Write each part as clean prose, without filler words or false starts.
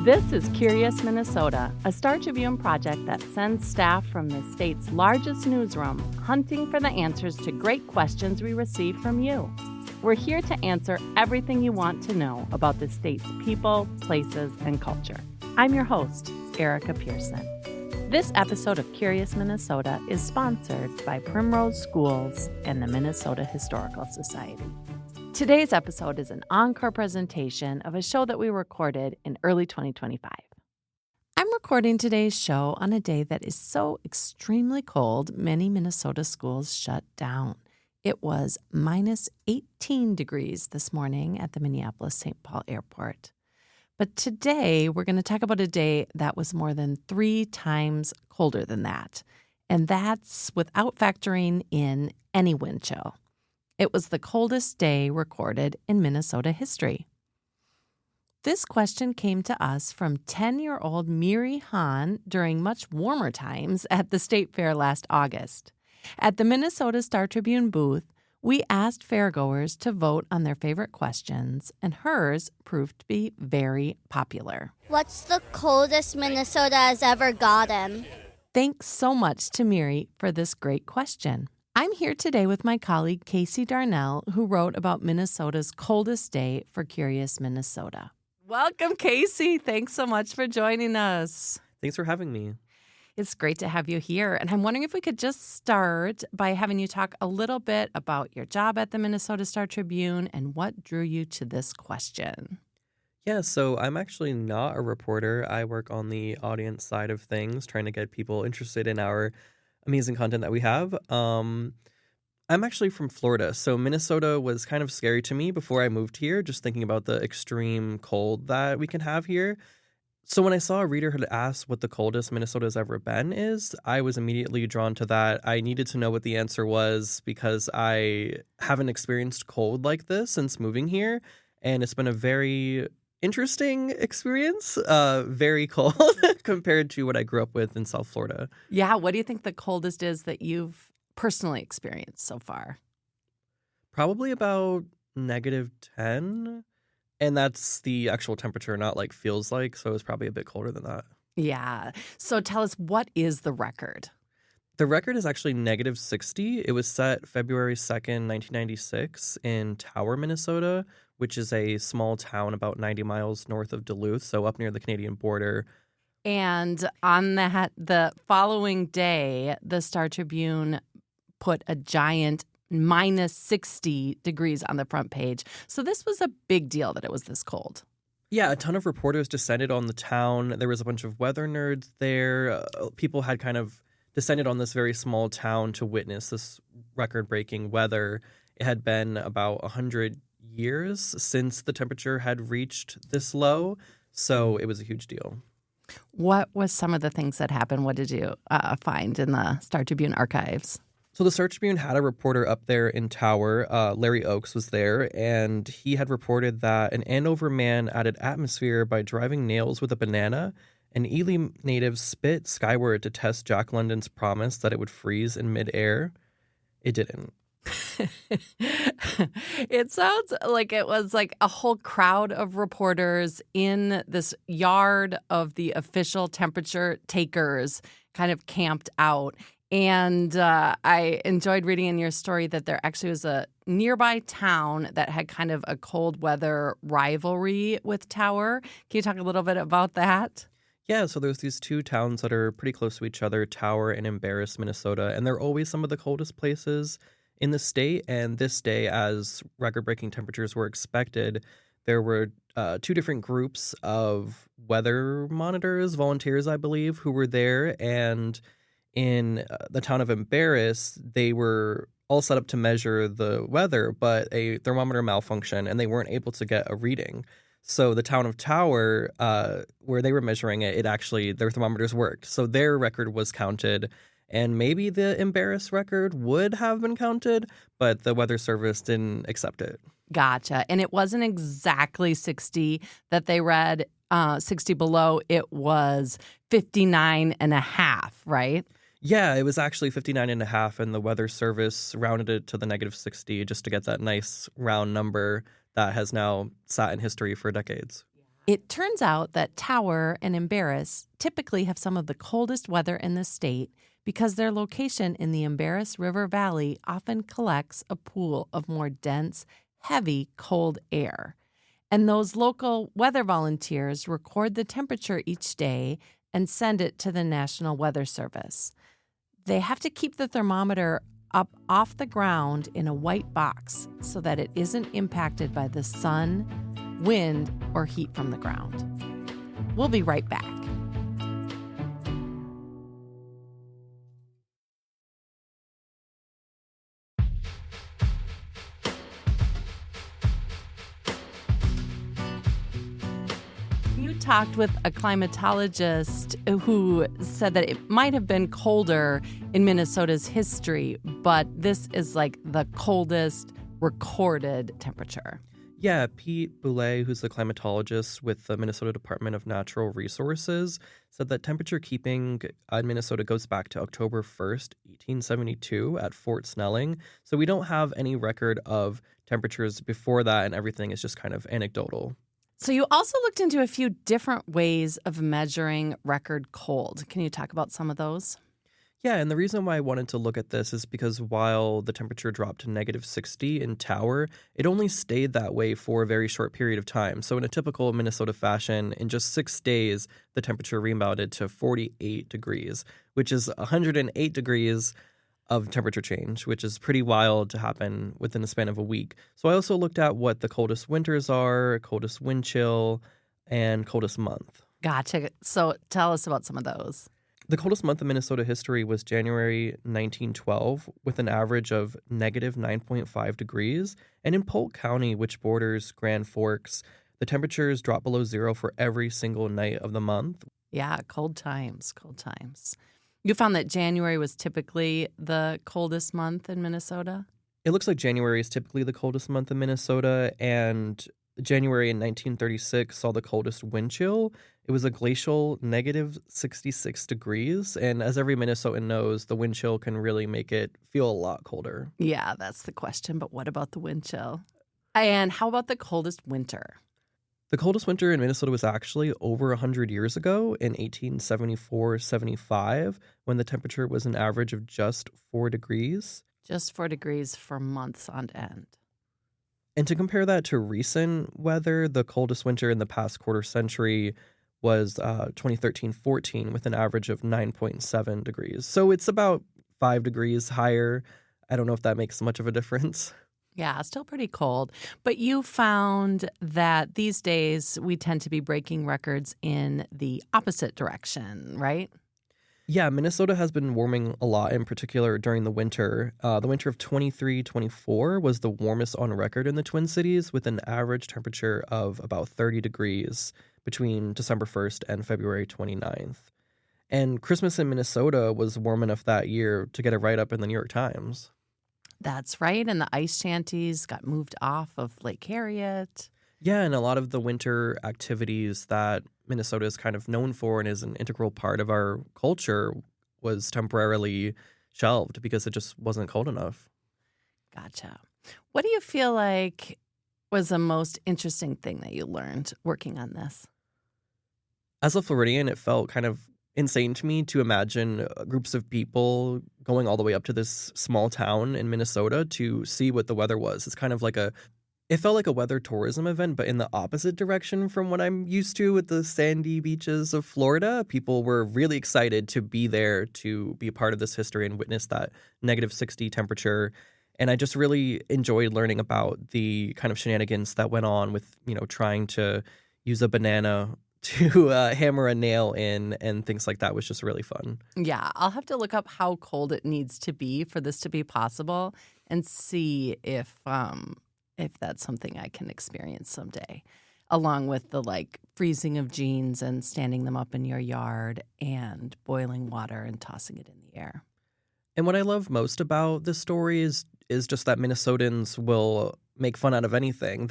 This is Curious Minnesota, a Star Tribune project that sends staff from the state's largest newsroom hunting for the answers to great questions we receive from you. We're here to answer everything you want to know about the state's people, places, and culture. I'm your host, Erica Pearson. This episode of Curious Minnesota is sponsored by Primrose Schools and the Minnesota Historical Society. Today's episode is an encore presentation of a show that we recorded in early 2025. I'm recording today's show on a day that is so extremely cold, many Minnesota schools shut down. It was minus 18 degrees this morning at the Minneapolis-St. Paul Airport. But today, we're going to talk about a day that was more than 3 times colder than that. And that's without factoring in any wind chill. It was the coldest day recorded in Minnesota history. This question came to us from 10-year-old Miri Hahn during much warmer times at the State Fair last August. At the Minnesota Star Tribune booth, we asked fairgoers to vote on their favorite questions, and hers proved to be very popular. What's the coldest Minnesota has ever gotten? Thanks so much to Miri for this great question. I'm here today with my colleague Casey Darnell, who wrote about Minnesota's coldest day for Curious Minnesota. Welcome, Casey. Thanks so much for joining us. Thanks for having me. It's great to have you here. And I'm wondering if we could just start by having you talk a little bit about your job at the Minnesota Star Tribune and what drew you to this question. Yeah, so I'm actually not a reporter. I work on the audience side of things, trying to get people interested in our amazing content that we have. I'm actually from Florida, so Minnesota was kind of scary to me before I moved here, just thinking about the extreme cold that we can have here. So when I saw a reader had asked what the coldest Minnesota's ever been is, I was immediately drawn to that. I needed to know what the answer was because I haven't experienced cold like this since moving here, and it's been a very interesting experience, very cold compared to what I grew up with in South Florida. Yeah, what do you think the coldest is that you've personally experienced so far? Probably about -10. And that's the actual temperature, not like feels like. So it's probably a bit colder than that. Yeah. So tell us, what is the record? The record is actually -60. It was set February 2nd, 1996 in Tower, Minnesota, which is a small town about 90 miles north of Duluth, so up near the Canadian border. And on the following day, the Star Tribune put a giant minus 60 degrees on the front page. So this was a big deal that it was this cold. Yeah, a ton of reporters descended on the town. There was a bunch of weather nerds there. People had kind of descended on this very small town to witness this record-breaking weather. It had been about 100 years since the temperature had reached this low, so it was a huge deal. What was some of the things that happened? What did you find in the Star Tribune archives? So the Star Tribune had a reporter up there in Tower. Larry Oakes was there, and he had reported that an Andover man added atmosphere by driving nails with a banana, and Ely natives spit skyward to test Jack London's promise that it would freeze in midair. It didn't. It sounds like it was like a whole crowd of reporters in this yard of the official temperature takers kind of camped out. And I enjoyed reading in your story that there actually was a nearby town that had kind of a cold weather rivalry with Tower. Can you talk a little bit about that? Yeah, so there's these 2 towns that are pretty close to each other, Tower and Embarrass, Minnesota, and they're always some of the coldest places in the state. And this day, as record-breaking temperatures were expected, there were 2 different groups of weather monitors, volunteers, I believe, who were there. And in the town of Embarrass, they were all set up to measure the weather, but a thermometer malfunctioned and they weren't able to get a reading. So the town of Tower, where they were measuring it, their thermometers worked. So their record was counted, and maybe the Embarrass record would have been counted, but the Weather Service didn't accept it. Gotcha. And it wasn't exactly 60 that they read, 60 below. It was 59 and a half, right? Yeah, it was actually 59.5, and the Weather Service rounded it to the -60 just to get that nice round number that has now sat in history for decades. It turns out that Tower and Embarrass typically have some of the coldest weather in the state because their location in the Embarrass River Valley often collects a pool of more dense, heavy, cold air. And those local weather volunteers record the temperature each day and send it to the National Weather Service. They have to keep the thermometer up off the ground in a white box so that it isn't impacted by the sun, wind, or heat from the ground. We'll be right back. You talked with a climatologist who said that it might have been colder in Minnesota's history, but this is like the coldest recorded temperature. Yeah, Pete Boulay, who's the climatologist with the Minnesota Department of Natural Resources, said that temperature keeping in Minnesota goes back to October 1st, 1872 at Fort Snelling. So we don't have any record of temperatures before that, and everything is just kind of anecdotal. So you also looked into a few different ways of measuring record cold. Can you talk about some of those? Yeah, and the reason why I wanted to look at this is because while the temperature dropped to negative 60 in Tower, it only stayed that way for a very short period of time. So in a typical Minnesota fashion, in just 6 days, the temperature rebounded to 48 degrees, which is 108 degrees of temperature change, which is pretty wild to happen within the span of a week. So I also looked at what the coldest winters are, coldest wind chill, and coldest month. Gotcha. So tell us about some of those. The coldest month in Minnesota history was January 1912, with an average of negative 9.5 degrees. And in Polk County, which borders Grand Forks, the temperatures dropped below zero for every single night of the month. Yeah, cold times. You found that January was typically the coldest month in Minnesota? It looks like January is typically the coldest month in Minnesota, and January in 1936 saw the coldest wind chill. It was a glacial negative 66 degrees, and as every Minnesotan knows, the wind chill can really make it feel a lot colder. Yeah, that's the question, but what about the wind chill? And how about the coldest winter? The coldest winter in Minnesota was actually over 100 years ago in 1874-75, when the temperature was an average of just 4 degrees. Just 4 degrees for months on end. And to compare that to recent weather, the coldest winter in the past quarter century was 2013-14 with an average of 9.7 degrees. So it's about 5 degrees higher. I don't know if that makes much of a difference. Yeah, still pretty cold. But you found that these days we tend to be breaking records in the opposite direction, right? Yeah, Minnesota has been warming a lot, in particular during the winter. The winter of 23-24 was the warmest on record in the Twin Cities, with an average temperature of about 30 degrees between December 1st and February 29th. And Christmas in Minnesota was warm enough that year to get it right up in the New York Times. That's right. And the ice shanties got moved off of Lake Harriet. Yeah, and a lot of the winter activities that Minnesota is kind of known for and is an integral part of our culture was temporarily shelved because it just wasn't cold enough. Gotcha. What do you feel like was the most interesting thing that you learned working on this? As a Floridian, it felt kind of insane to me to imagine groups of people going all the way up to this small town in Minnesota to see what the weather was. It's kind of like it felt like a weather tourism event, but in the opposite direction from what I'm used to with the sandy beaches of Florida. People were really excited to be there to be a part of this history and witness that negative 60 temperature. And I just really enjoyed learning about the kind of shenanigans that went on with, trying to use a banana to hammer a nail in and things like that was just really fun. Yeah, I'll have to look up how cold it needs to be for this to be possible and see if that's something I can experience someday, along with the freezing of jeans and standing them up in your yard and boiling water and tossing it in the air. And what I love most about this story is just that Minnesotans will make fun out of anything.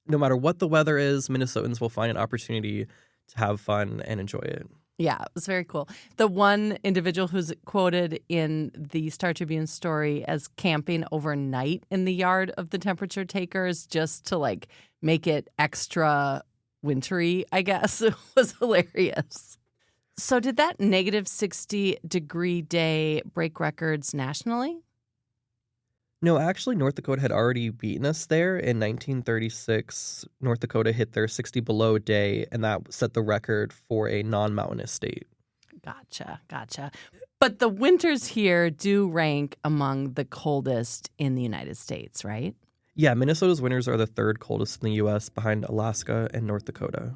No matter what the weather is, Minnesotans will find an opportunity to have fun and enjoy it. Yeah, it was very cool. The one individual who's quoted in the Star Tribune story as camping overnight in the yard of the temperature takers just to make it extra wintry, I guess. It was hilarious. So did that negative 60-degree day break records nationally? No, actually, North Dakota had already beaten us there. In 1936, North Dakota hit their 60 below day, and that set the record for a non-mountainous state. Gotcha. But the winters here do rank among the coldest in the United States, right? Yeah, Minnesota's winters are the third coldest in the U.S. behind Alaska and North Dakota.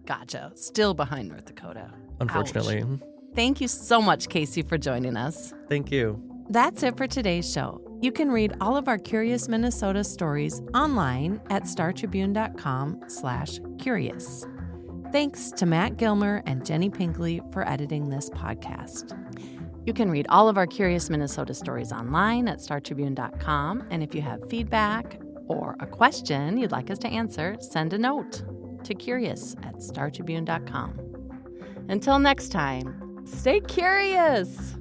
Gotcha. Still behind North Dakota. Unfortunately. Ouch. Thank you so much, Casey, for joining us. Thank you. That's it for today's show. You can read all of our Curious Minnesota stories online at startribune.com/curious. Thanks to Matt Gilmer and Jenny Pinkley for editing this podcast. You can read all of our Curious Minnesota stories online at startribune.com. And if you have feedback or a question you'd like us to answer, send a note to curious@startribune.com. Until next time, stay curious.